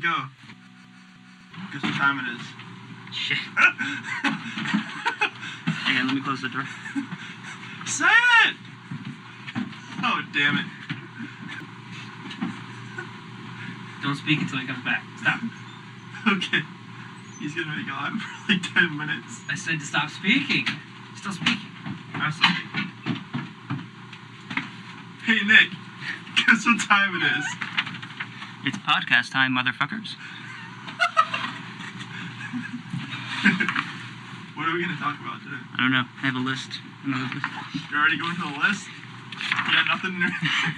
go. Guess what time it is. Shit. Hang on, let me close the door. Say it! Oh, damn it. Don't speak until he comes back. Stop. Okay. He's gonna be gone for like 10 minutes. I said to stop speaking. Still speaking. I'm still speaking. Hey, Nick. Guess what time it is? It's podcast time, motherfuckers. What are we gonna talk about today? I don't know. I have a list. Another list. You're already going to the list? You got nothing in your...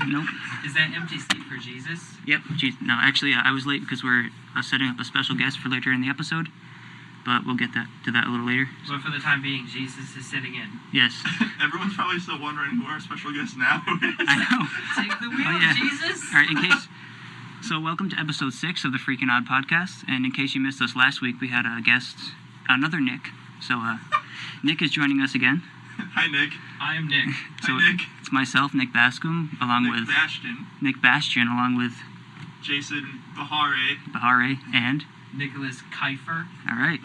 Nope. Is that empty seat for Jesus? Yep. No, actually, I was late because we're setting up a special guest for later in the episode. But we'll get to that a little later. But for the time being, Jesus is sitting in. Yes. Everyone's probably still wondering who our special guest now is. I know. Take the wheel, Oh, yeah. Jesus! All right, in case... So welcome to episode 6 of the Freaking Odd podcast. And in case you missed us last week, we had a guest, another Nick. So Nick is joining us again. Hi, Nick. I'm Nick. So Hi, Nick. it's myself, Nick Bascom, along Nick with Bastion. Nick Bastian, along with Jason Bahare. Bahare, and... Nicholas Kiefer. All right.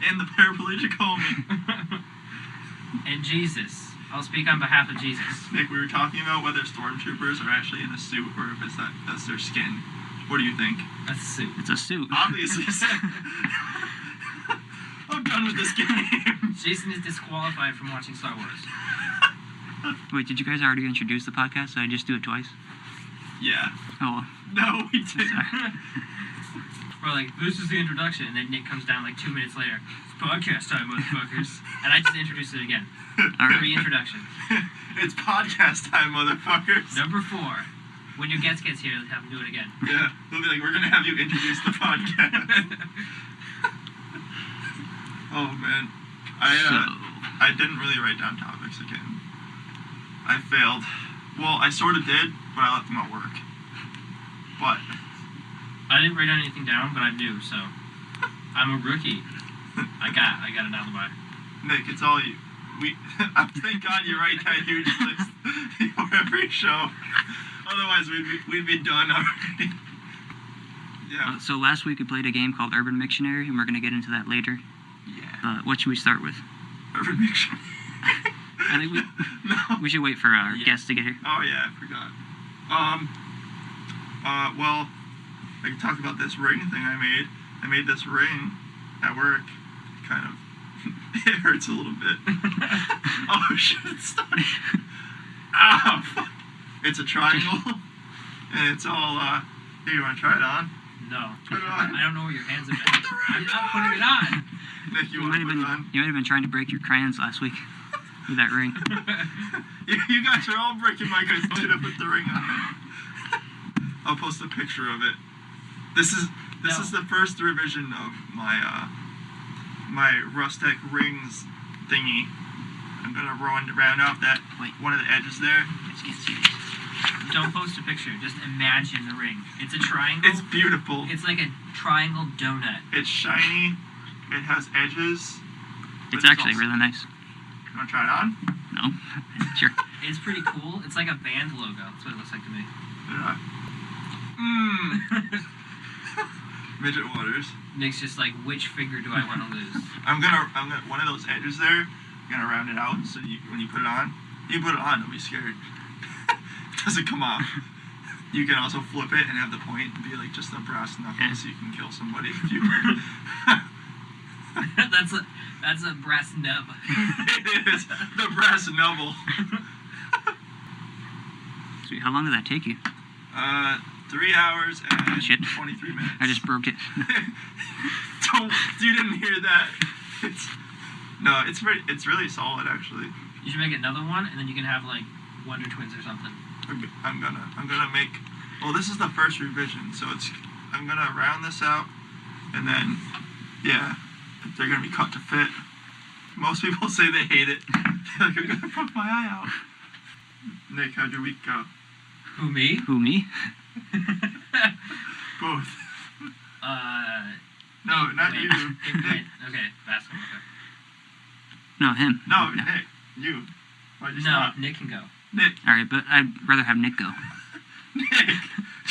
And the paraplegic homie. And Jesus. I'll speak on behalf of Jesus. Nick, we were talking about whether stormtroopers are actually in a suit or if that's their skin. What do you think? A suit. It's a suit. Obviously. I'm done with this game. Jason is disqualified from watching Star Wars. Wait, did you guys already introduce the podcast? Did I just do it twice? Yeah. Oh, well. No, we didn't. We're like, this is the introduction, and then Nick comes down like 2 minutes later. It's podcast time, motherfuckers. And I just introduced it again. All right. Reintroduction. It's podcast time, motherfuckers. Number 4. When your guest gets here, have him do it again. Yeah, they'll be like, we're gonna have you introduce the podcast. Oh man, I didn't really write down topics again. I failed. Well, I sort of did, but I left them at work. But I didn't write anything down, but I knew, so I'm a rookie. I got an alibi. Nick, it's all you. Thank God you write that huge list for every show. Otherwise, we'd be done already. Yeah. So last week we played a game called Urban Mictionary, and we're going to get into that later. Yeah. What should we start with? Urban Mictionary. I think No. we should wait for our guest to get here. Oh yeah, I forgot. Well, I can talk about this ring thing I made. I made this ring at work. Kind of. It hurts a little bit. Oh shit! It's stuck. Ah, fuck. It's a triangle, and it's all. Here, you want to try it on? No. Put it on. I don't know where your hands have been. I'm not putting it on. Nick, you You want might to have put it on? been you might have been trying to break your crayons last week with that ring. You guys are all breaking my guys to put the ring on. I'll post a picture of it. This is the first revision of my my Rustec rings thingy. I'm gonna round out that one of the edges there. I just can't see this. Don't post a picture. Just imagine the ring. It's a triangle. It's beautiful. It's like a triangle donut. It's shiny. It has edges. It's actually really nice. You wanna try it on? No? Sure. It's pretty cool. It's like a band logo. That's what it looks like to me. Yeah. Midget Waters. Nick's just like, which finger do I want to lose? I'm gonna one of those edges there. I'm gonna round it out so when you put it on, don't be scared. It doesn't come off. You can also flip it and have the point and be like just a brass knuckle so you can kill somebody if you. That's a brass nub. It is the brass nubble. Sweet. How long did that take you? 3 hours and Shit. 23 minutes. I just broke it. You didn't hear that. It's really solid actually. You should make another one, and then you can have like Wonder Twins or something. I'm gonna make. Well, this is the first revision, so I'm gonna round this out, and then they're gonna be cut to fit. Most people say they hate it. They're like, I'm gonna poke my eye out. Nick, how'd your week go? Who, me? Who, me? Both. No, not you. Nick. Okay, basketball. Okay. No, him. No, Nick. You. Why'd you No, stop? Nick can go. Nick. All right, but I'd rather have Nick go. Nick.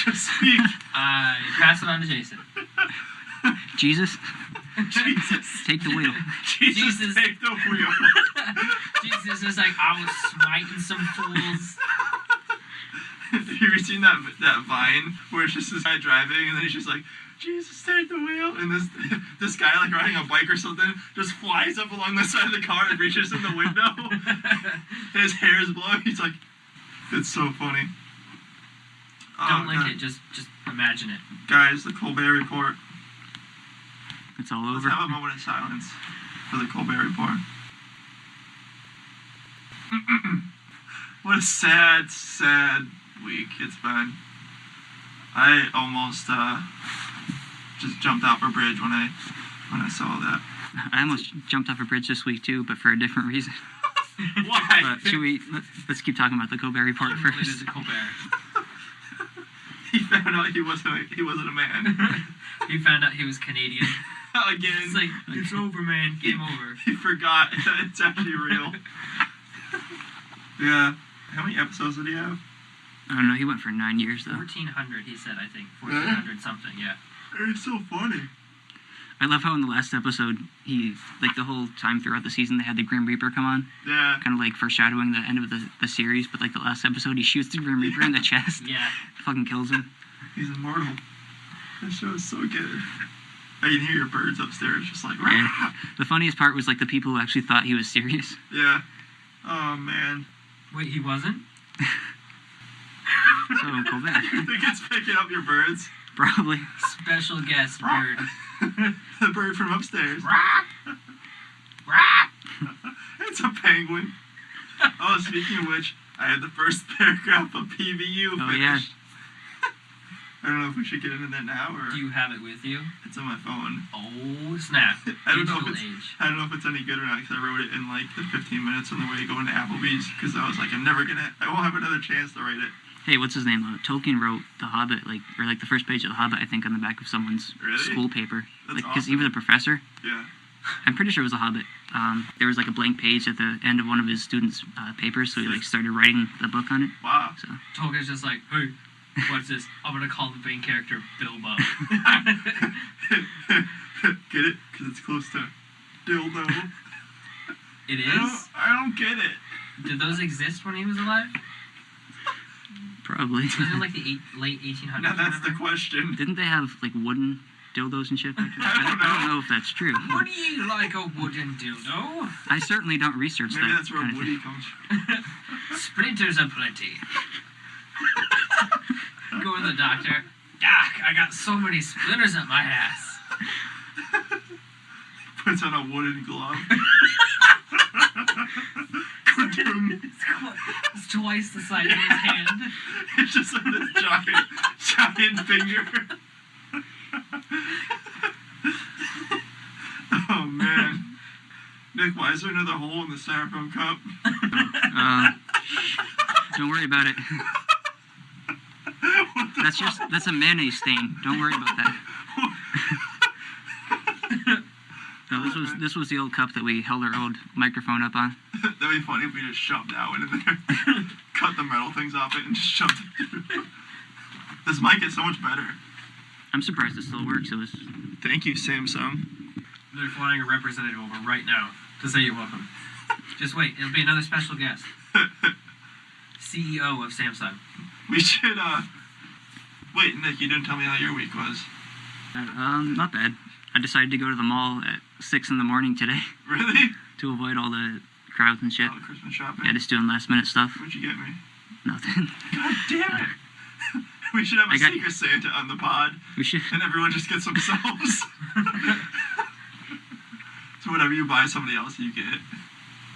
Just speak. I pass it on to Jason. Jesus, Jesus. take the wheel. Jesus. Take the wheel. Jesus is like, I was smiting some fools. Have you ever seen that Vine where it's just this guy driving and then he's just like, Jesus, take the wheel, and this guy like riding a bike or something just flies up along the side of the car and reaches in the window. And his hair is blowing. He's like, it's so funny. Don't link God. it, just imagine it. Guys, the Colbert Report. It's all Let's over. have a moment of silence for the Colbert Report. What a sad, sad week it's been. I almost just jumped off a bridge when I saw that. I almost jumped off a bridge this week too, but for a different reason. Why? But let's keep talking about the Colbert Report Unrelated first. to Colbert. He found out he wasn't a man. He found out he was Canadian. Again. It's like, it's over, man. Game over. He forgot that it's actually real. Yeah. How many episodes did he have? I don't know. He went for 9 years though. 1,400, he said, I think. 1,400 something, yeah. It's so funny. I love how in the last episode, he, like the whole time throughout the season, they had the Grim Reaper come on, Yeah. kind of like foreshadowing the end of the series, but like the last episode, he shoots the Grim Reaper in the chest, Yeah. fucking kills him. He's immortal. That show is so good. I can hear your birds upstairs just like, And "Rah!" the funniest part was like the people who actually thought he was serious. Yeah. Oh, man. Wait, he wasn't? So, Colbert. I think it's picking up your birds. Probably. Special guest bird. The bird from upstairs. It's a penguin. Oh, speaking of which, I had the first paragraph of PVU Oh, finished. yeah. I don't know if we should get into that now or Do you have it with you? it's on my phone. Oh, snap. I don't know if Digital it's age. I don't know if it's any good or not because I wrote it in like the 15 minutes on the way going to Applebee's because I was like I won't have another chance to write it. Hey, what's his name? Tolkien wrote The Hobbit, like the first page of The Hobbit, I think, on the back of someone's Really? school paper. That's Because he was a professor. Yeah. I'm pretty sure it was a Hobbit. There was like a blank page at the end of one of his students' papers, so he like started writing the book on it. Wow. So Tolkien's just like, hey, what's this? I'm gonna call the main character Bilbo. Get it? Because it's close to dildo. It I is? don't get it. Did those exist when he was alive? probably. Was it like the late 1800s? Now that's the whatever? question. Didn't they have like wooden dildos and shit back then? I don't I don't know if that's true. Would you like a wooden dildo? I certainly don't research Maybe that that's where kind of Woody thing. comes from. Splinters aplenty. Go to the doctor. Doc, I got so many splinters up my ass. Puts on a wooden glove. It's twice the size of his hand. It's just like this giant finger. Oh man. Nick, why is there another hole in the styrofoam cup? Don't worry about it. That's a mayonnaise stain. Don't worry about that. No, this was the old cup that we held our old microphone up on. That'd be funny if we just shoved that one in there. Cut the metal things off it and just shoved it through. This mic is so much better. I'm surprised it still works. It was Thank you, Samsung. They're flying a representative over right now to say you're welcome. Just wait, it'll be another special guest. CEO of Samsung. We should, Wait, Nick, you didn't tell me how your week was. not bad. I decided to go to the mall at 6 in the morning today Really? to avoid all the crowds and shit. All the Christmas shopping? Yeah, just doing last minute stuff. What'd you get me? Nothing. God damn it! We should have a I got- Secret Santa on the pod, We should. and everyone just gets themselves. So whatever you buy somebody else, you get.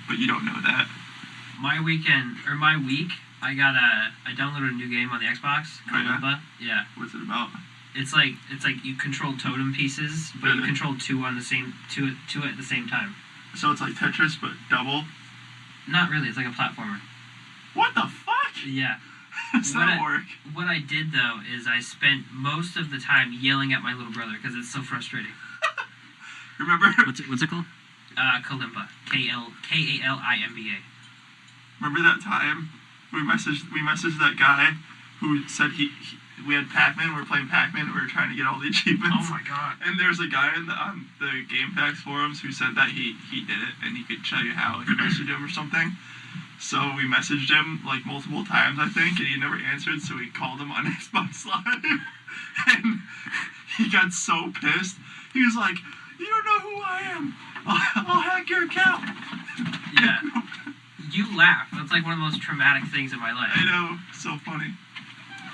But you don't know that. My week, I downloaded a new game on the Xbox. Oh, yeah? Kalimba. Yeah. What's it about? It's like you control totem pieces, but you Really? control two at the same time. So it's like Tetris, but double? Not really. It's like a platformer. What the fuck? Yeah. Does that What work? What I did though is I spent most of the time yelling at my little brother because it's so frustrating. Remember? What's it called? Kalimba. Kalimba. Remember that time we messaged that guy who said we had Pac-Man. We were playing Pac-Man. And we were trying to get all the achievements. Oh my god. And there's a guy on the GameFAQs forums who said that he did it and he could tell you how. He messaged him or something. So we messaged him like multiple times, I think, and he never answered. So we called him on Xbox Live, and he got so pissed. He was like, "You don't know who I am. I'll hack your account." Yeah. You laugh. That's like one of the most traumatic things in my life. I know, so funny.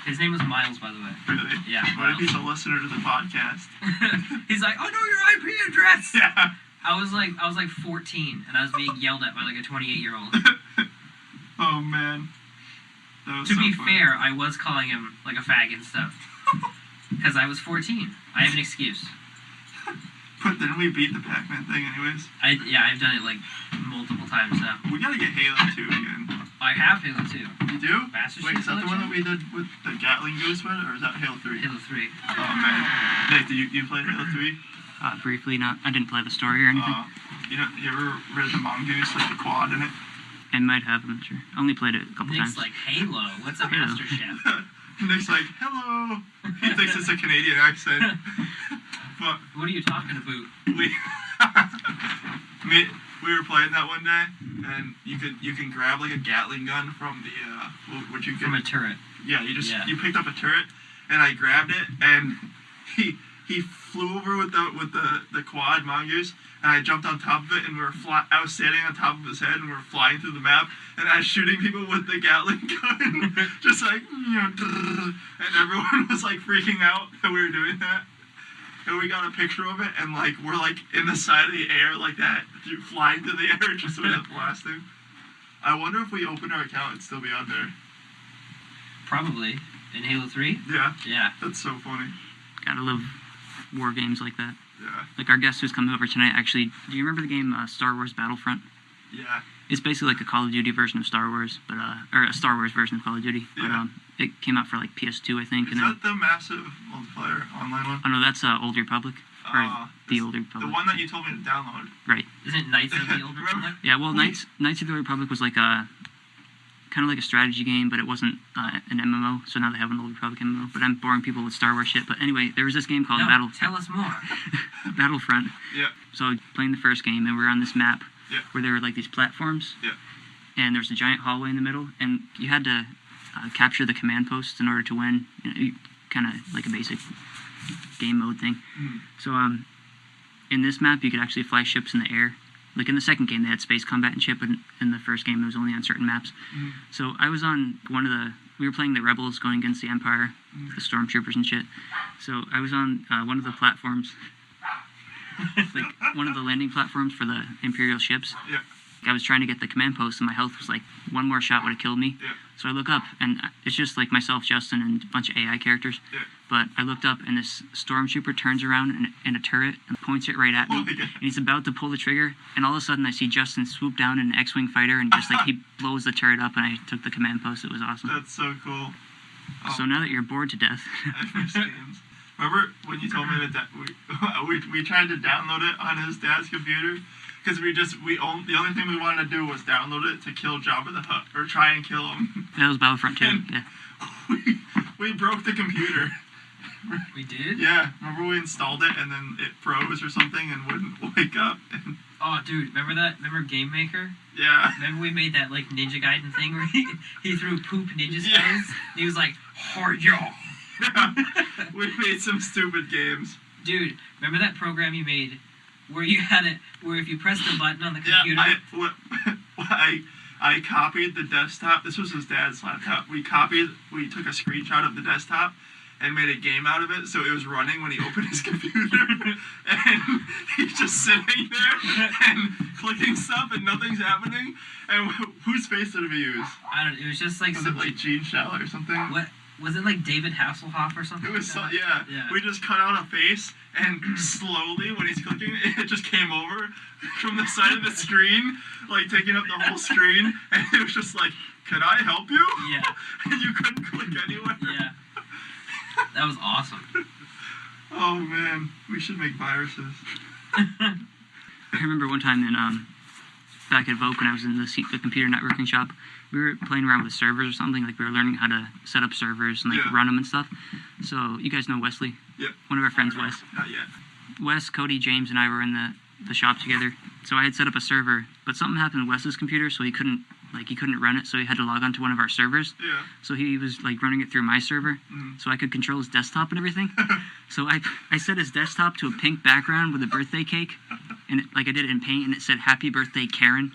His name was Miles, by the way. Really? Yeah, What if Miles. he's a listener to the podcast? He's like, I know your IP address. Yeah. I was like 14, and I was being yelled at by like a 28-year-old. Oh man. That was To so be funny. fair, I was calling him like a fag and stuff. Because I was 14. I have an excuse. But didn't we beat the Pac-Man thing anyways? I've done it like multiple times now. We gotta get Halo 2 again. I have Halo 2. You do? Master Wait, Chief is that the one that Collection? we did with the Gatling Goose one, or is that Halo 3? Halo 3. Oh man. Nick, did you play Halo 3? Briefly, not. I didn't play the story or anything. You ever read the Mongoose, like the quad in it? I might have. I'm not sure. I only played it a couple Nick's times. like, Halo? What's a Halo. Master Chef? Nick's like, hello. He thinks it's a Canadian accent. But What are you talking about? we we were playing that one day, and you can grab like a Gatling gun from the what you From get? a turret. Yeah, Yeah. you picked up a turret, and I grabbed it, and he flew over with the quad mongoose, and I jumped on top of it, and I was standing on top of his head, and we were flying through the map, and I was shooting people with the Gatling gun, just like, and everyone was like freaking out that we were doing that. And we got a picture of it, and like we're like in the side of the air like that, flying through the air just with it blasting. I wonder if we open our account, it'd still be on there. Probably. In Halo 3? Yeah, Yeah. that's so funny. Gotta love war games like that. Yeah, Like our guest who's coming over tonight. Actually, do you remember the game Star Wars Battlefront? yeah. It's basically like a Call of Duty version of Star Wars, but or a Star Wars version of Call of Duty. But Yeah. it came out for like PS2, I think. Is And then, that the massive multiplayer online one? oh no, that's Old Republic. Or the this- Old Republic. The one that you told me to download. Right. Isn't it Knights of the Old Republic? Yeah. Well, Wait. Knights of the Old Republic was like a kind of like a strategy game, but it wasn't an MMO. So now they have an Old Republic MMO. But I'm boring people with Star Wars shit. But anyway, there was this game called No, tell us more. Battlefront. Yeah. So I was playing the first game, and we were on this map Yeah. where there were like these platforms. Yeah. And there was a giant hallway in the middle, and you had to capture the command posts in order to win. Kind of like a basic game mode thing. Mm. So in this map, you could actually fly ships in the air. Like in the second game, they had space combat and shit, but in the first game, it was only on certain maps. Mm. So I was on we were playing the Rebels going against the Empire, Mm. the Stormtroopers and shit. So I was on one of the platforms, like one of the landing platforms for the Imperial ships. Yeah. I was trying to get the command post, and my health was like one more shot would have killed me. Yeah. So I look up, and it's just like myself, Justin, and a bunch of AI characters. Yeah. But I looked up, and this stormtrooper turns around in a turret and points it right at me. Oh my God. And he's about to pull the trigger, and all of a sudden I see Justin swoop down in an X-wing fighter, and just like he blows the turret up, and I took the command post. It was awesome. That's so cool. Oh. So now that you're bored to death, First games. Remember when you told me that we tried to download it on his dad's computer? Because the only thing we wanted to do was download it to kill Jabba the Hutt, or try and kill him. that was Battlefront 2. And- Yeah. we broke the computer. We did? Yeah, remember we installed it and then it froze or something and wouldn't wake up? And, Oh, dude, remember that? Remember Game Maker? yeah. Remember we made that, like, Ninja Gaiden thing where he threw poop ninja spells? Yeah. And he was like, hard y'all. Yeah. We made some stupid games. Dude, remember that program you made where you had it, where if you pressed the button on the computer... I copied the desktop. This was his dad's laptop. We took a screenshot of the desktop and made a game out of it, so it was running when he opened his computer. And he's just sitting there and clicking stuff and nothing's happening. And whose face did we use? I don't. It was just like Was some. it like Gene Shalit or something? What was it like? David Hasselhoff or something? It was so, like yeah. that? Yeah. We just cut out a face, and slowly, when he's clicking, it just came over from the side of the screen, like taking up the whole screen, and it was just like, "Can I help you?" Yeah. And you couldn't click anywhere. Yeah. That was awesome. Oh man, we should make viruses. I remember one time in back at Vogue when I was in the computer networking shop. We were playing around with servers or something. Like we were learning how to set up servers and like Yeah. run them and stuff. So you guys know Wesley? Yeah. One of our friends, Wes. Not yet. Wes, Cody, James, and I were in the shop together. So I had set up a server, but something happened to Wes's computer, so he couldn't run it. So he had to log on to one of our servers. Yeah. So he was like running it through my server, so I could control his desktop and everything. So I set his desktop to a pink background with a birthday cake, and I did it in Paint, and it said "Happy Birthday, Karen,"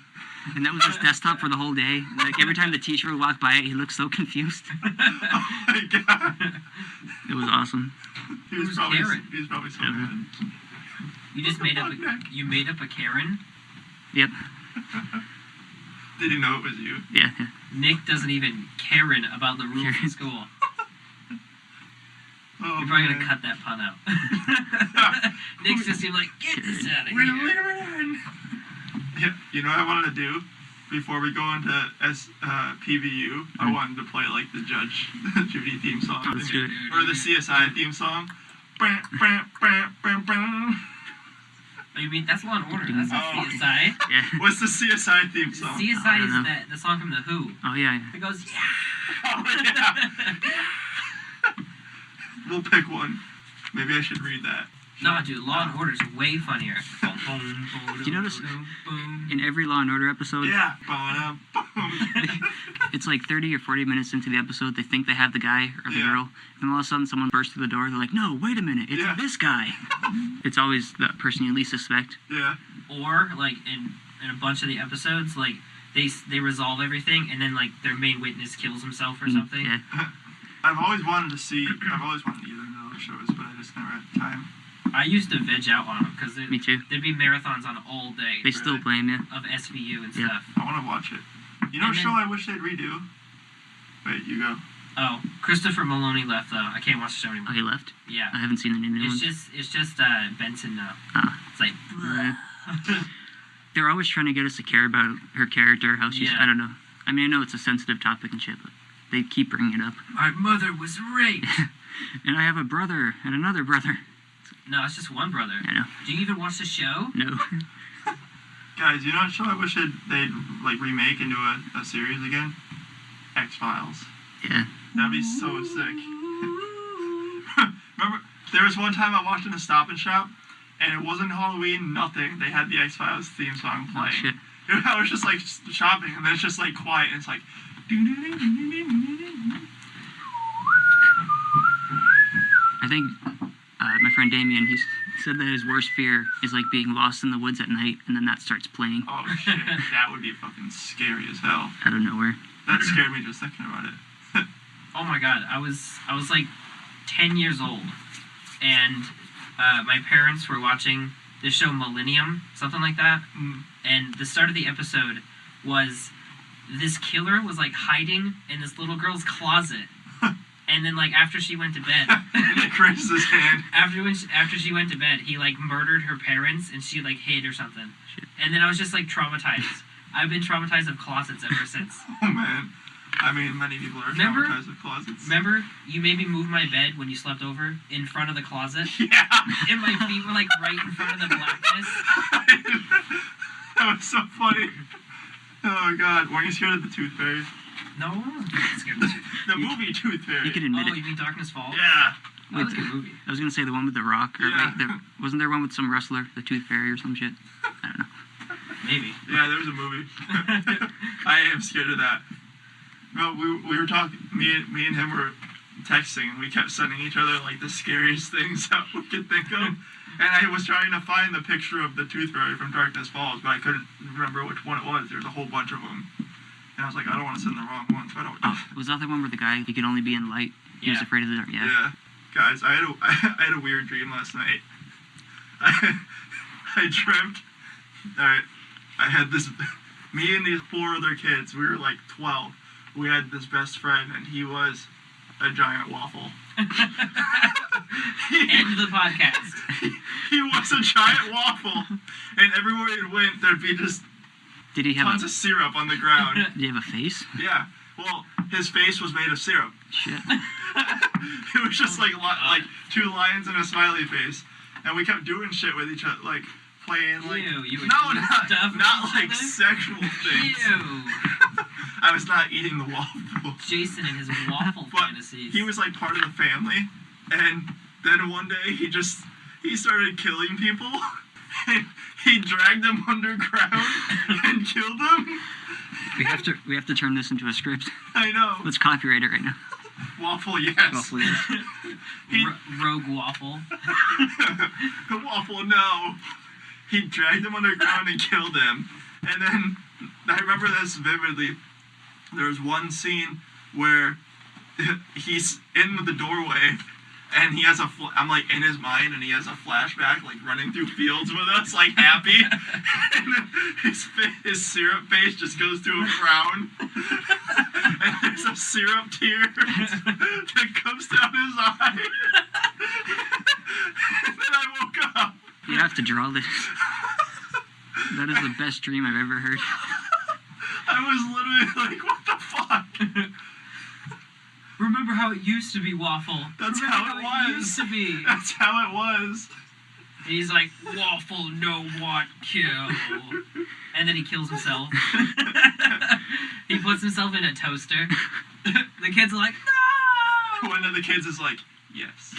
and that was his desktop for the whole day. And, like every time the teacher would walk by it, he looked so confused. Oh my god. It was awesome. He was Who's probably Karen? so mad. You just made up. You made up a Karen. Yep. Did he know it was you? Yeah. Nick doesn't even Karen about the rules in school. Oh, You're probably man. gonna cut that pun out. Nick's just seemed like, get this out of We're here. leaving. Yeah, you know what I wanted to do before we go into PVU? I wanted to play like the Judge Judy theme song, Let's do it. or the CSI theme song. Bam, bam, bam, bam, bam. Oh, you mean that's Law and Order? That's not Oh. CSI. Yeah. What's the CSI theme song? CSI is know. the song from the Who. Oh yeah. It goes, yeah. Oh, yeah. We'll pick one. Maybe I should read that. Nah, dude, Law and Order's way funnier. Do you notice in every Law and Order episode, Yeah. Ba-da, boom. it's like 30 or 40 minutes into the episode, they think they have the guy or the Yeah. girl, and all of a sudden someone bursts through the door, they're like, no, wait a minute, it's Yeah. this guy. It's always the person you least suspect. Yeah. Or, like, in a bunch of the episodes, like, they resolve everything, and then, like, their main witness kills himself or something. Yeah. I've always wanted to get into those shows, but I just never had time. I used to veg out on them, because Me too. there'd be marathons on all day They still play him, yeah. of SVU and Yeah. stuff. I want to watch it. You know And a show then- I wish they'd redo? Wait, you go. Oh, Christopher Maloney left, though. I can't watch the show Oh, anymore. he left? Yeah. I haven't seen any new ones. It's just Benson now. Ah. It's like, Yeah. They're always trying to get us to care about her character, how she's, Yeah. I don't know. I mean, I know it's a sensitive topic and shit, but they keep bringing it up. my mother was raped. And I have a brother and another brother. No, it's just one brother. I know. Do you even watch the show? No. Guys, you know what show I wish they'd like remake into a series again? X-Files. Yeah. That'd be so sick. Remember, there was one time I walked in a Stop and Shop, and it wasn't Halloween, nothing. They had the X-Files theme song Oh, playing. shit. I was just like shopping, and then it's just like quiet, and it's like. I think my friend Damien, he said that his worst fear is like being lost in the woods at night, and then that starts playing Oh shit, that would be fucking scary as hell. out of nowhere. That scared me just thinking about it. Oh my god, I was like 10 years old, and my parents were watching the show Millennium, something like that. And the start of the episode was this killer was like hiding in this little girl's closet, and then like after she went to bed, Nick raises his hand. after she went to bed, he like murdered her parents, and she like hid or something. Shit. And then I was just like traumatized. I've been traumatized of closets ever since. Oh man. I mean, many people are Remember- traumatized with closets. Remember, you made me move my bed when you slept over in front of the closet, Yeah. and my feet were like right in front of the blackness. That was so funny. Oh god, weren't you scared of the Tooth Fairy? No, I wasn't scared of it. The movie Tooth Fairy. You can admit Oh, it. you mean Darkness Falls? Yeah. That was a good movie. I was gonna say the one with the Rock, or Yeah. wait, wasn't there one with some wrestler, the Tooth Fairy or some shit? I don't know. Maybe. Yeah, there was a movie. I am scared of that. No, we were talking. Me and him were texting, and we kept sending each other like the scariest things that we could think of. And I was trying to find the picture of the Tooth Fairy from Darkness Falls, but I couldn't remember which one it was. There's a whole bunch of them, and I was like, I don't want to send the wrong one, so I don't. Oh, was that the one where the guy, he could only be in light? He was Yeah. afraid of the dark. Yeah. Yeah, guys, I had a weird dream last night. I dreamt. All right, I had this. Me and these 4 other kids. We were like 12. We had this best friend, and he was a giant waffle. End the podcast. He was a giant waffle, and everywhere he went, there'd be just Did he have tons of syrup on the ground. did he have a face? Yeah. Well, his face was made of syrup. Shit. It was just like 2 lions and a smiley face, and we kept doing shit with each other, like playing like Ew, you were no, doing not stuff with not each like thing? sexual things. Ew. I was not eating the waffle. Jason and his waffle But fantasies. he was like part of the family, and then one day he started killing people, and he dragged them underground and killed them. We have to turn this into a script. I know. Let's copyright it right now. Waffle, yes. Waffle, yes. He, Rogue waffle. Waffle, no. He dragged them underground and killed them. And then I remember this vividly. There was one scene where he's in the doorway, and he has I'm like in his mind, and he has a flashback, like running through fields with us, like happy. And then his syrup face just goes to a frown, and there's a syrup tear that comes down his eye. And then I woke up. You have to draw this. That is the best dream I've ever heard. I was literally like, what the fuck? Remember how it used to be, Waffle? That's Remember how it was. used to be. That's how it was. And he's like, Waffle, no what, kill. And then he kills himself. He puts himself in a toaster. The kids are like, no! One of the kids is like, yes.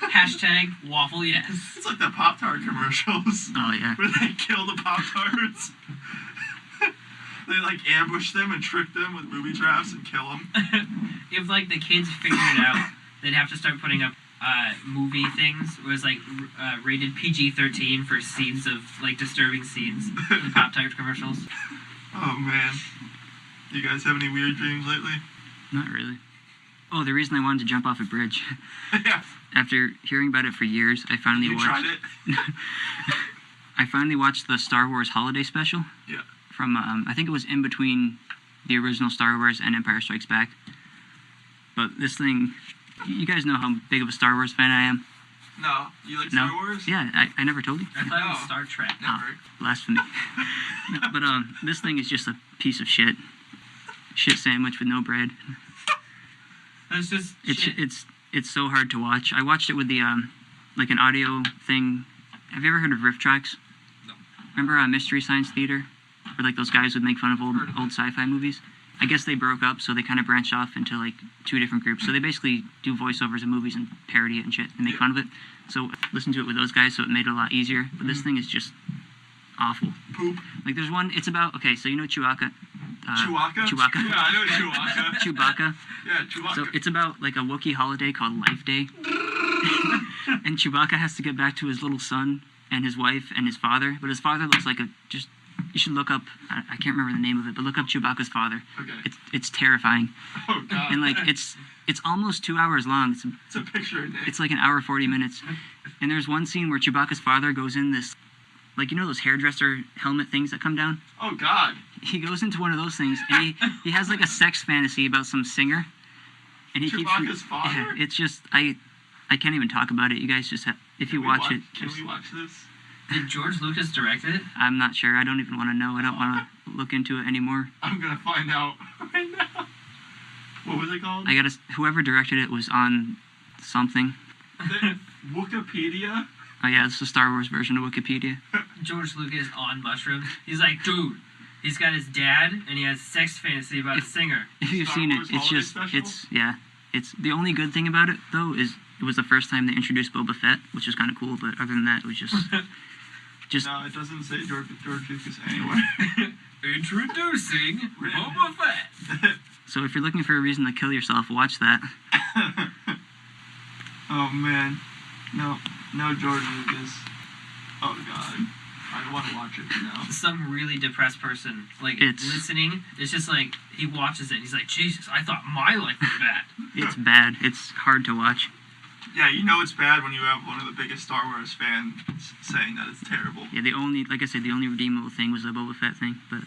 Hashtag Waffle yes. It's like the Pop-Tart commercials. Oh yeah. Where they kill the Pop-Tarts. They like ambush them and trick them with booby traps and kill them. If like the kids figured it out, they'd have to start putting up movie things where it's like rated PG-13 for scenes of like disturbing scenes in Pop-Tart commercials. Oh man. You guys have any weird dreams lately? Not really. Oh, the reason I wanted to jump off a bridge. Yeah. After hearing about it for years, I finally You watched. tried it? I finally watched the Star Wars Holiday Special. Yeah. From I think it was in between the original Star Wars and Empire Strikes Back. But this thing, you guys know how big of a Star Wars fan I am. No. You like No? Star Wars? Yeah, I never told you. I thought it was No. Star Trek. Never. Blasphemy. No, but this thing is just a piece of shit. Shit sandwich with no bread. That's just It's shit. it's so hard to watch. I watched it with the like an audio thing. Have you ever heard of Riff Tracks? No. Remember Mystery Science Theater, where like those guys would make fun of old sci-fi movies? I guess they broke up, so they kind of branched off into like two different groups. So they basically do voiceovers of movies and parody it and shit and make fun of it. So listen to it with those guys, so it made it a lot easier. But this thing is just awful. Poop. Like there's one. It's about okay. So you know Chewbacca. Chewbacca? Chewbacca. Yeah, I know Chewbacca. Chewbacca. Yeah, Chewbacca. So it's about like a Wookiee holiday called Life Day. And Chewbacca has to get back to his little son and his wife and his father. But his father looks like you should look up, I can't remember the name of it, but look up Chewbacca's father. Okay. It's terrifying. Oh god. And like it's almost 2 hours long. It's a picture in It's like an hour 40 minutes. And there's one scene where Chewbacca's father goes in this, like you know those hairdresser helmet things that come down? Oh god. He goes into one of those things and he has like a sex fantasy about some singer. And he Chewbacca's keeps father? Yeah, it's just I can't even talk about it. You guys just have, if you watch it, Can just, we watch this? Did George Lucas direct it? I'm not sure. I don't even want to know. I don't want to look into it anymore. I'm gonna find out right now. What was it called? I gotta. Whoever directed it was on something. Wikipedia? Oh yeah, it's the Star Wars version of Wikipedia. George Lucas on mushrooms. He's like, dude, he's got his dad and he has sex fantasy about a singer. If you've Star seen it, Wars it's Holiday just Special? it's yeah. It's the only good thing about it though is it was the first time they introduced Boba Fett, which is kind of cool. But other than that, it was just No, it doesn't say George Lucas anywhere. Introducing Boba Fett. So if you're looking for a reason to kill yourself, watch that. Oh man. No George Lucas. Oh god. I want to watch it now. Some really depressed person, like, It's- listening, it's just like, he watches it and he's like, Jesus, I thought my life was bad. It's bad. It's hard to watch. Yeah, you know it's bad when you have one of the biggest Star Wars fans saying that it's terrible. Yeah, like I said, the only redeemable thing was the Boba Fett thing. But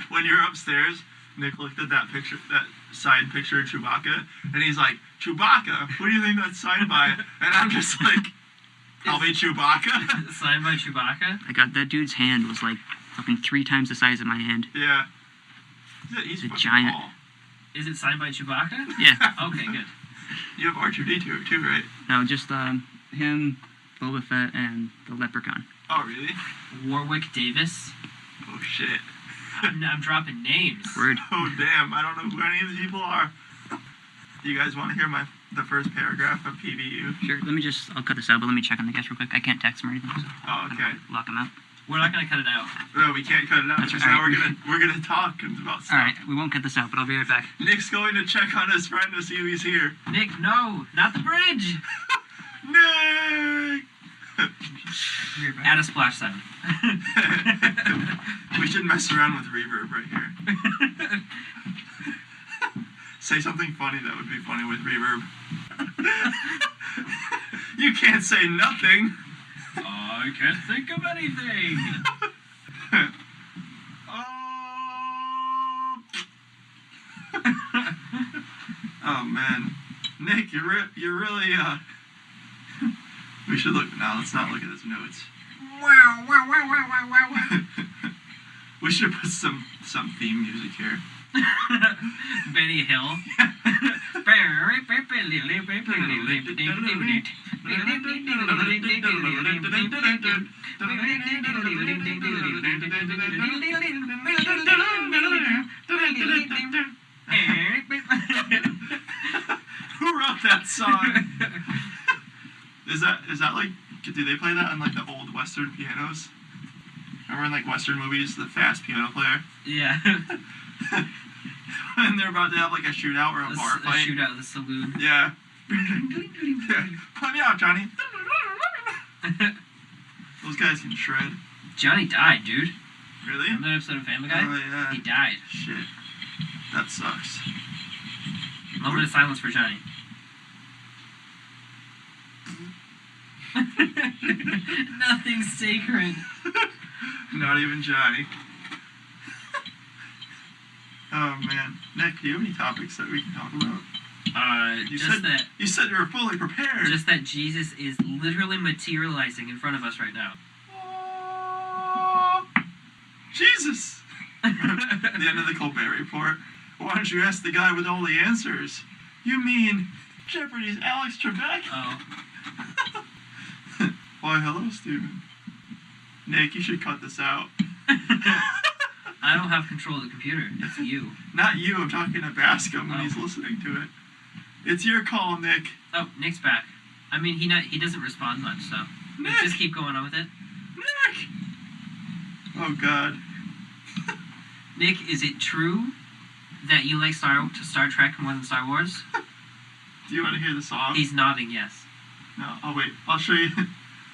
When you're upstairs, Nick looked at that picture, that signed picture of Chewbacca, and he's like, Chewbacca, what do you think that's signed by? And I'm just like, probably Chewbacca. Signed by Chewbacca. I got that dude's hand was like fucking 3 times the size of my hand. Yeah. He's a fucking giant. tall. Is it signed by Chewbacca? Yeah. Okay, good. You have R2-D2 too, right? No, just him, Boba Fett, and the Leprechaun. Oh, really? Warwick Davis. shit. I'm dropping names. Word. Oh damn! I don't know who any of these people are. Do you guys want to hear the first paragraph of PBU? Sure. I'll cut this out, but let me check on the guest real quick. I can't text him or anything. So Oh, okay. lock him out. We're not gonna cut it out. No, we can't cut it out. That's Because right. now we're gonna talk about stuff. All right, we won't cut this out, but I'll be right back. Nick's going to check on his friend to see if he's here. Nick, no, not the bridge. Nick! Add a splash sound. We should mess around with reverb right here. Say something funny that would be funny with reverb. You can't say nothing. I can't think of anything. Oh man, Nick, you're really We should look now. Let's not look at his notes. We should put some theme music here. Benny Hill. Who wrote that song? Is that like? Do they play that on like the old Western pianos? Remember in like Western movies, the fast piano player? Yeah. And they're about to have like a shootout or a bar A fight. shootout of the saloon. Yeah. Yeah. Play me out, Johnny. Those guys can shred. Johnny died, dude. Really? Remember that episode of Family Guy? Oh yeah. He died. Shit. That sucks. Moment of silence for Johnny. Nothing's sacred. Not even Johnny. Oh man, Nick, do you have any topics that we can talk about? You said you were fully prepared. Just that Jesus is literally materializing in front of us right now. Oh, Jesus. The end of the Colbert Report. Why don't you ask the guy with all the answers? You mean Jeopardy's Alex Trebek? Oh. Why, hello, Steven. Nick, you should cut this out. I don't have control of the computer. It's you. Not you, I'm talking to Bascom when Oh. he's listening to it. It's your call, Nick. Oh, Nick's back. I mean, he doesn't respond much, so let's just keep going on with it. Nick! Oh, God. Nick, is it true that you like Star Trek more than Star Wars? Do you want to hear the song? He's nodding yes. No, oh wait, I'll show you.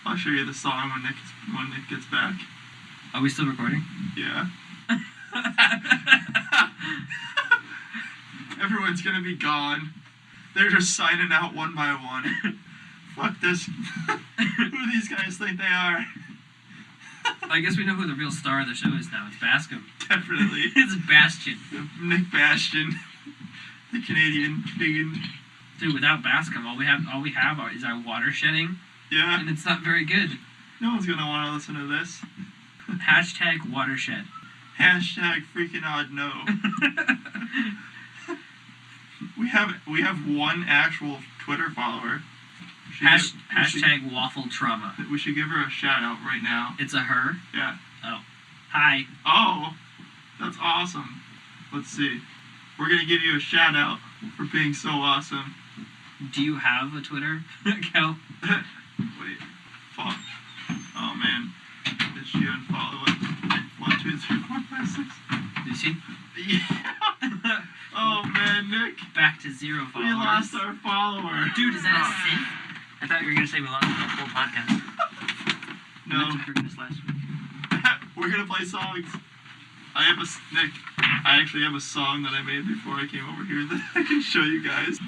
I'll show you the song when Nick gets back. Are we still recording? Yeah. Everyone's gonna be gone. They're just signing out one by one. Fuck this. Who do these guys think they are? I guess we know who the real star of the show is now. It's Bascom. Definitely. It's Bastion. Nick Bastion, the Canadian vegan. Dude, without Bascom, all we have is our water shedding, Yeah. and it's not very good. No one's gonna want to listen to this. Hashtag watershed. Hashtag freaking odd no. We have one actual Twitter follower. Hashtag waffle trauma. We should give her a shout out right now. It's a her. Yeah. Oh. Hi. Oh, that's awesome. Let's see. We're gonna give you a shout out for being so awesome. Do you have a Twitter account? Wait. Fuck. Oh man. Did she unfollow it? 1, 2, 3, 4, 5, 6. Did she? Yeah. Oh man, Nick. Back to 0 followers. We lost our follower. Dude, is that a synth? I thought you were gonna say we lost the whole podcast. No. I meant to bring this last week. We're gonna play songs. Nick, I actually have a song that I made before I came over here that I can show you guys.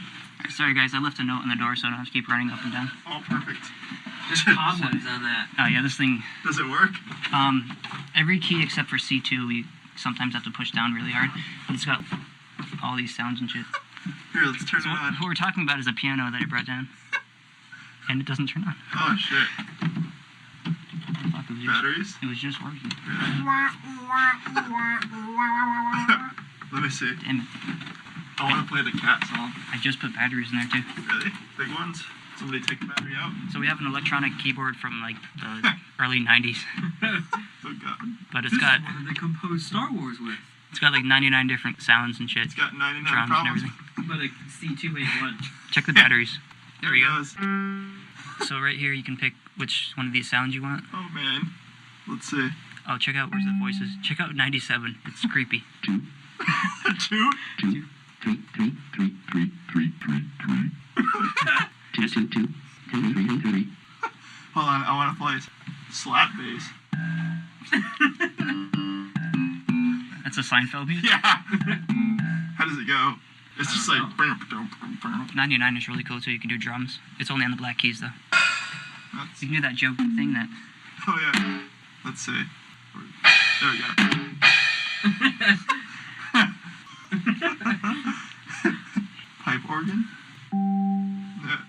Sorry guys, I left a note on the door so I don't have to keep running up and down. Oh, perfect. There's cobwebs on that. Oh yeah, this thing. Does it work? Every key except for C2 we sometimes have to push down really hard, but it's got all these sounds and shit. Here, let's turn So it on. what we're talking about is a piano that I brought down, and it doesn't turn on. Oh shit. Fuck, Batteries? it was just working. Let me see. Damn it! I want to play the cat song. I just put batteries in there too. Really? Big ones? Somebody take the battery out. So we have an electronic keyboard from like the early '90s, Oh god. but it's got What did they compose Star Wars with? like 99 different sounds and shit, It's got 99 drums and problems. everything. But a C281. Check the batteries. There we it go. goes. So right here you can pick which one of these sounds you want. Oh man. Let's see. Oh, check out where's the voices. Check out 97. It's creepy. Two? Hold on, I want to play slap bass. That's a Seinfeld music. Yeah. How does it go? It's just like. 99 is really cool too. You can do drums. It's only on the black keys though. That's, You can do that joke thing that. oh yeah. Let's see. There we go. Pipe organ? Yeah.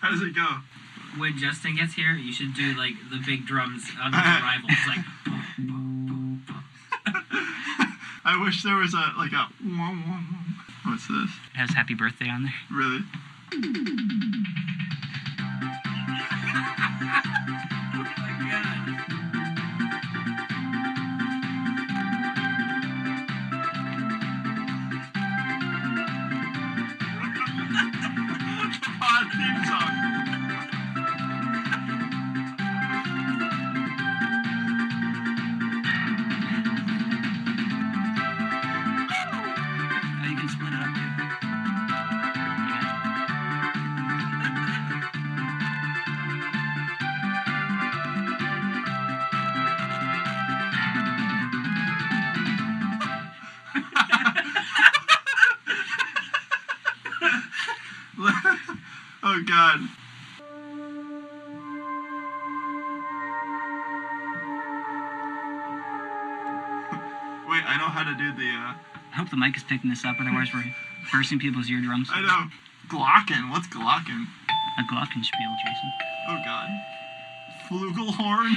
How does it go? When Justin gets here, you should do like the big drums on his arrival. It's like I wish there was a what's this? It has Happy Birthday on there. Really? Pod theme song. Oh, you can split it up too. Oh god. Wait, I know how to do the I hope the mic is picking this up, otherwise we're bursting people's eardrums. I know. Glocken. What's Glocken? A glockenspiel, Jason. Oh god. Flugelhorn?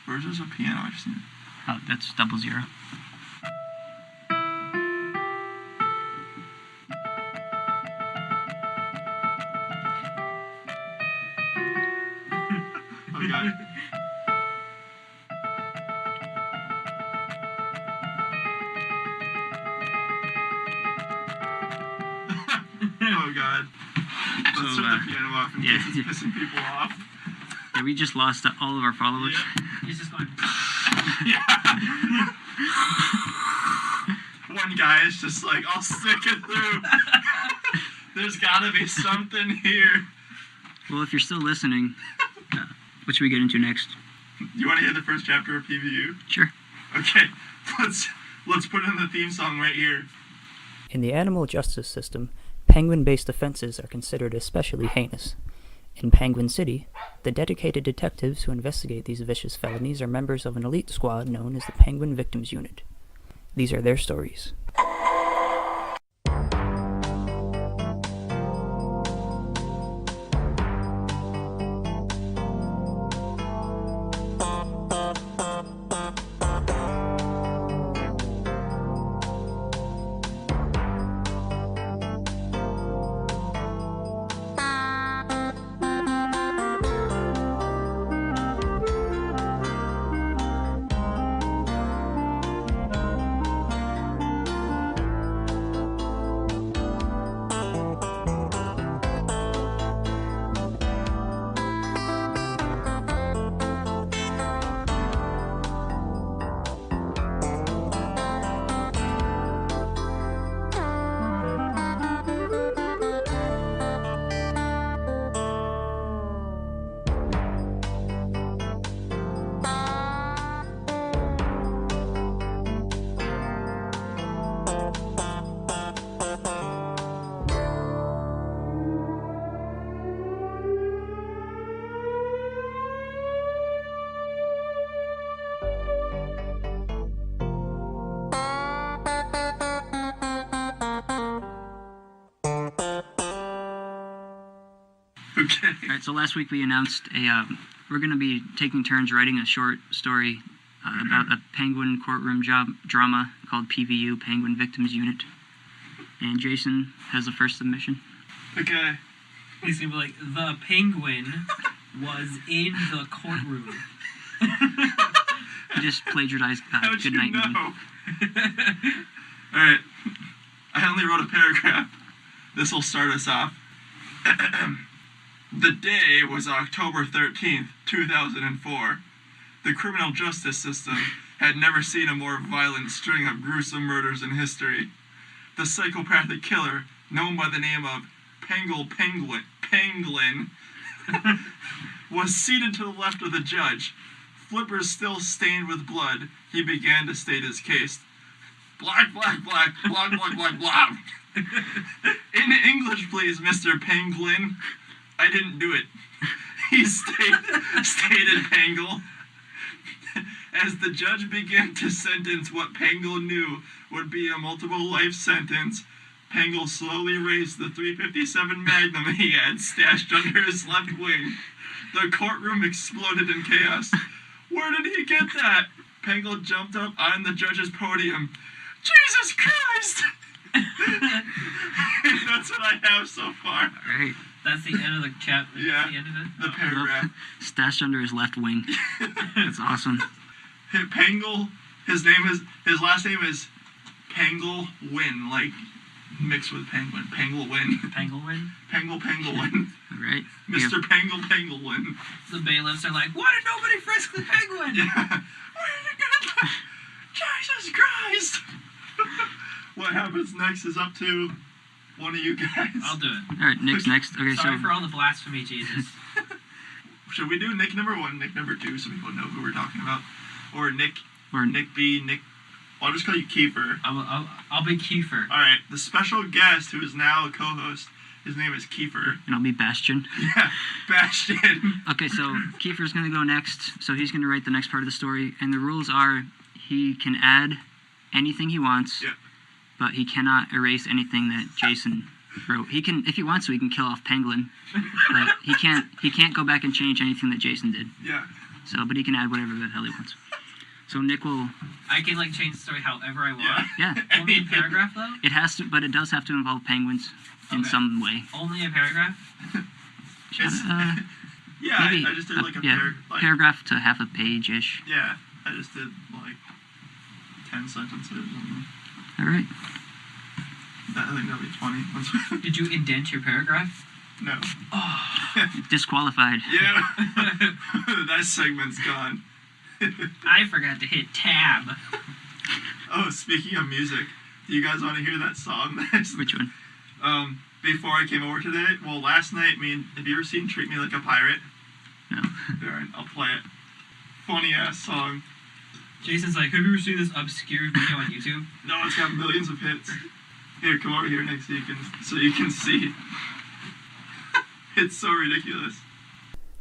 Where's there's a piano? I just need. Oh, that's 00. Oh god. Oh god. Let's So, turn the piano off in yeah. case it's pissing people off. Yeah, we just lost all of our followers. he's just going. Yeah. One guy is just like, I'll stick it through. There's gotta be something here. Well, if you're still listening, what should we get into next? You want to hear the first chapter of PVU? Sure. Okay, let's put in the theme song right here. In the animal justice system, penguin-based offenses are considered especially heinous. In Penguin City, the dedicated detectives who investigate these vicious felonies are members of an elite squad known as the Penguin Victims Unit. These are their stories. Okay. All right. So last week we announced we're going to be taking turns writing a short story about a Penguin courtroom drama called PVU, Penguin Victims Unit. And Jason has the first submission. Okay. He's gonna be like, the penguin was in the courtroom. He just plagiarized How'd Good you Night Moon. know? Alright. I only wrote a paragraph. This will start us off. The day was October 13th, 2004. The criminal justice system had never seen a more violent string of gruesome murders in history. The psychopathic killer, known by the name of Penguin, was seated to the left of the judge. Flippers still stained with blood, he began to state his case. Black, black, black, black, black, black, black. In English, please, Mr. Penguin. I didn't do it. He stated Pangle. As the judge began to sentence what Pangle knew would be a multiple life sentence, Pangle slowly raised the .357 Magnum he had stashed under his left wing. The courtroom exploded in chaos. Where did he get that? Pangle jumped up on the judge's podium. Jesus Christ! That's what I have so far. All right. That's the end of the chapter. Yeah. That's the end of it. The paragraph. Stashed under his left wing. That's awesome. Pangle, his last name is Pangle Win, like mixed with penguin. Pangle Win. Penguin. Pangle Win. All right. We have- Mr. Pangle Win. The bailiffs are like, why did nobody frisk the penguin? Yeah. Where did it go? Jesus Christ! What happens next is up to one of you guys. I'll do it. All right. Nick's next. Okay. Sorry So for all the blasphemy, Jesus. Should we do Nick number 1, Nick number 2, so people know who we're talking about? Or Nick B, Nick... I'll just call you Kiefer. I'll be Kiefer. Alright, the special guest who is now a co-host, his name is Kiefer. and I'll be Bastion. Yeah, Bastion. Okay, so Kiefer's going to go next. So he's going to write the next part of the story. And the rules are he can add anything he wants, Yeah. but he cannot erase anything that Jason wrote. He can, if he wants to, he can kill off Penguin, but he can't go back and change anything that Jason did. Yeah. So, but he can add whatever the hell he wants. So Nick will, I can change the story however I want. Yeah. yeah, Only a paragraph though? it has to, but it does have to involve penguins in Okay. some way. Only a paragraph? It's, yeah, Maybe I just did like a yeah, paragraph to half a page-ish. Yeah, I just did like 10 sentences. And All right. I think that'll be 20. Did you indent your paragraph? No. Disqualified. Yeah. That segment's gone. I forgot to hit tab. Oh, speaking of music, do you guys want to hear that song? Which one? Before I came over today, well, last night, have you ever seen Treat Me Like a Pirate? No. Alright, I'll play it. Funny ass song. Jason's like, have you ever seen this obscure video on YouTube? No, it's got millions of hits. Here, come over here next so you can see. It's so ridiculous.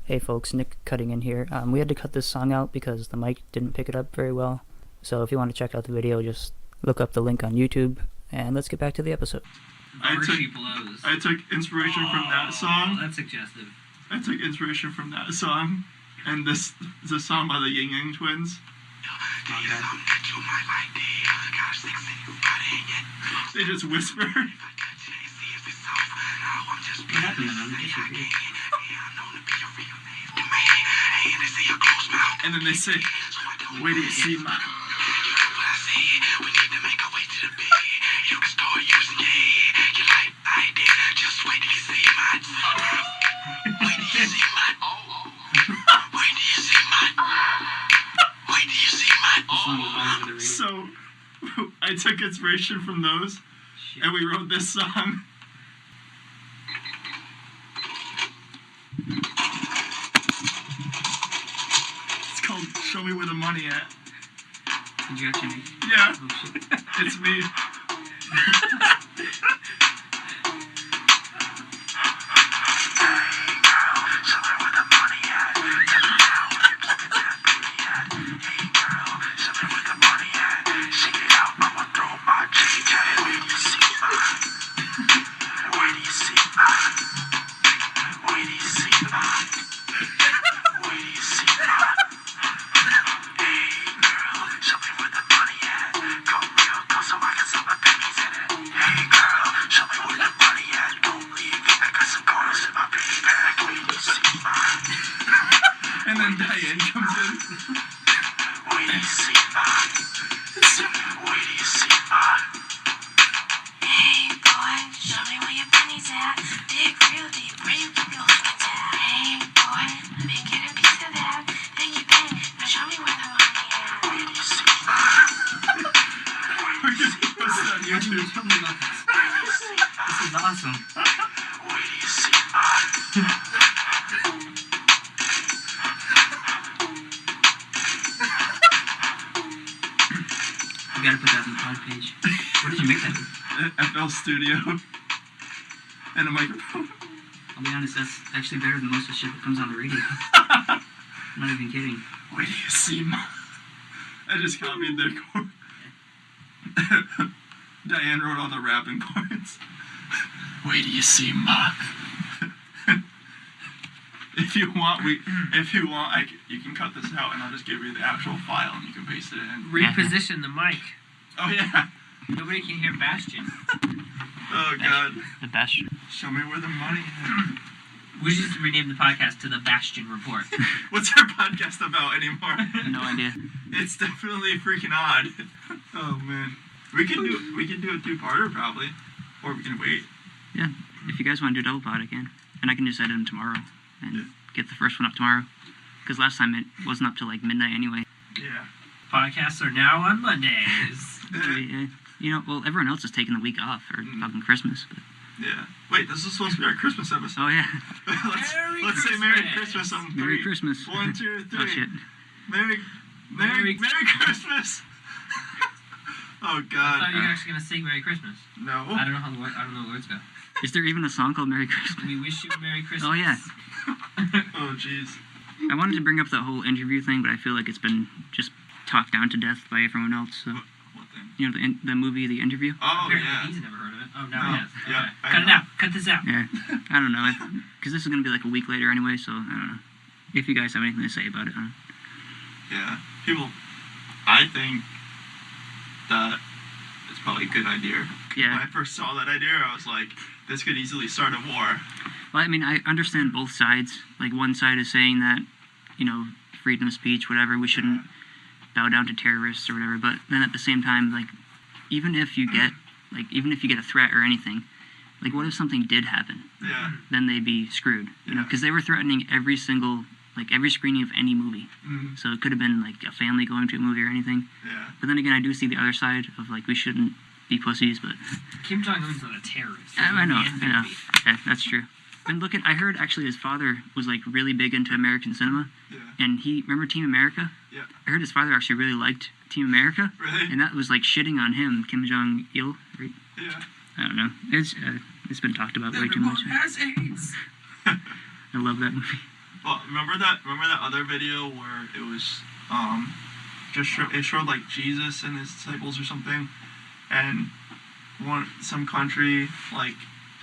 Hey folks, Nick cutting in here. We had to cut this song out because the mic didn't pick it up very well. So if you want to check out the video, just look up the link on YouTube, and let's get back to the episode. Marshy blows. I took inspiration from that song. That's suggestive. I took inspiration from that song, and this is a song by the Ying Yang Twins. They just whisper. And then they say, wait till you see my... So, I took inspiration from those, and we wrote this song. It's called Show Me Where the Money At. Did you actually? Yeah, Oh, shit. it's me. Where do you see Hey boy, show me where your pennies at. Dig real deep, where you keep your chickens at. Hey boy, let me get a piece of that. Thank you, babe. Now show me where the money at. We're just gonna post it on YouTube. Tell me about this. This is awesome. You gotta put that on the pod page. What did you make that with? FL Studio. And a microphone. I'll be honest, that's actually better than most of the shit that comes on the radio. I'm not even kidding. Wait till you see Ma. I just copied their chord. Diane wrote all the rapping parts. Wait till you see Ma. If you want, you can cut this out, and I'll just give you the actual file, and you can paste it in. Reposition the mic. Oh yeah. Nobody can hear Bastion. Oh god. The best. Show me where the money is. We should just rename the podcast to the Bastion Report. What's our podcast about anymore? No idea. It's definitely freaking odd. Oh man. We can do a two-parter probably, or we can wait. Yeah. If you guys want to do double pod, I can, and I can just edit them tomorrow and get the first one up tomorrow. Because last time it wasn't up till like midnight anyway. Yeah. Podcasts are now on Mondays. You know, well, everyone else is taking the week off for fucking Christmas. But... Yeah. Wait, this is supposed to be our Christmas episode. Oh yeah. let's say Merry Christmas on three. Merry Christmas. 1, 2, 3. Oh shit. Merry Christmas. Oh I God. thought you were actually gonna sing Merry Christmas. No. I don't know the words go. Is there even a song called Merry Christmas? We wish you a Merry Christmas. Oh yeah. Oh jeez. I wanted to bring up that whole interview thing, but I feel like it's been just talked down to death by everyone else. So. What thing? You know, the movie, The Interview? Oh Apparently yeah. he's never heard of it. Oh, No. now he has. Yeah, Okay. I Cut it know. out. Cut this out. Yeah. I don't know. Because this is going to be like a week later anyway, so I don't know. If you guys have anything to say about it. Yeah. People. I think that it's probably a good idea. When Yeah. I first saw that idea, I was like, this could easily start a war. Well, I mean, I understand both sides. Like, one side is saying that, you know, freedom of speech, whatever, we shouldn't bow down to terrorists or whatever. But then at the same time, like, even if you get a threat or anything, like, what if something did happen? Yeah. Then they'd be screwed, you know, Yeah. because they were threatening every screening of any movie. Mm, So it could have been like a family going to a movie or anything. yeah. But then again, I do see the other side of like we shouldn't be pussies, but Kim Jong Un's not a terrorist. I know. He is Yeah, that's true. And I heard actually his father was like really big into American cinema, Yeah. and remember Team America? Yeah. I heard his father actually really liked Team America, Really? and that was like shitting on him, Kim Jong Il. Right? Yeah. I don't know. It's been talked about way too much. has AIDS. I love that movie. Well, remember that other video where it was it showed like Jesus and his disciples or something, and some country like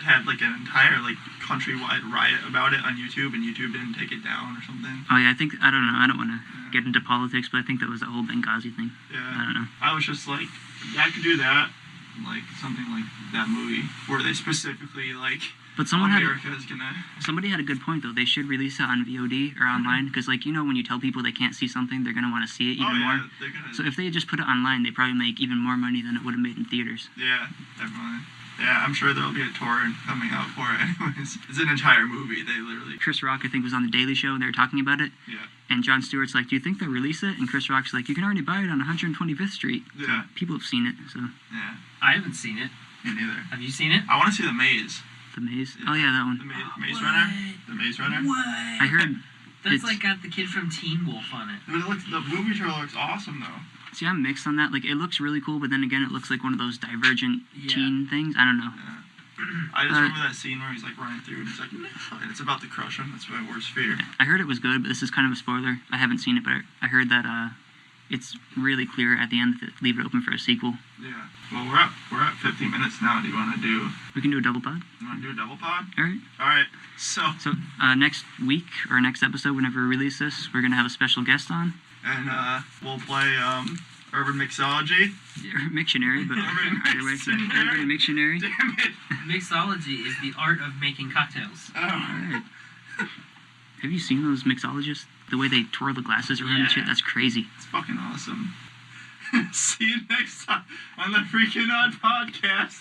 had like an entire like countrywide riot about it on YouTube, and YouTube didn't take it down or something. Oh yeah, I don't know. I don't want to get into politics, but I think that was the whole Benghazi thing. I Yeah. don't know. I was just like, I could do that, like something like that movie where they specifically like But somebody had a good point though. They should release it on VOD or online because, like, you know, when you tell people they can't see something, they're gonna want to see it even more. They're gonna, So if they had just put it online, they probably make even more money than it would have made in theaters. yeah, definitely. Yeah, I'm sure there'll be a torrent coming out for it. Anyways, it's an entire movie. They literally. Chris Rock, I think, was on the Daily Show and they were talking about it. Yeah. And Jon Stewart's like, "Do you think they'll release it?" And Chris Rock's like, "You can already buy it on 125th Street." So Yeah. people have seen it. So Yeah. I haven't seen it. Me neither. Have you seen it? I want to see The Maze. The Maze. Oh yeah, that The one. Maze Runner. The Maze Runner. What? I heard. That's it's- like got the kid from Teen Wolf on it. The movie trailer looks awesome though. See, I'm mixed on that. Like, it looks really cool, but then again, it looks like one of those divergent Yeah. teen things. I don't know. Yeah. I just remember that scene where he's like running through and he's like, no, and it's about to crush him. That's my worst fear. I heard it was good, but this is kind of a spoiler. I haven't seen it, but I heard that it's really clear at the end to leave it open for a sequel. Yeah. Well, we're at 50 minutes now. Do you want to do? We can do a double pod. You want to do a double pod? All right. All right. So So next week or next episode, whenever we release this, we're gonna have a special guest on. and we'll play Urban Mixology. Mictionary, but Urban either way, Mixtionary. Urban Mictionary. Damn it. Mixology is the art of making cocktails. Oh. All right. Have you seen those mixologists the way they twirl the glasses around and shit. Yeah. That's crazy. It's fucking awesome. See you next time on the Freaking Odd Podcast.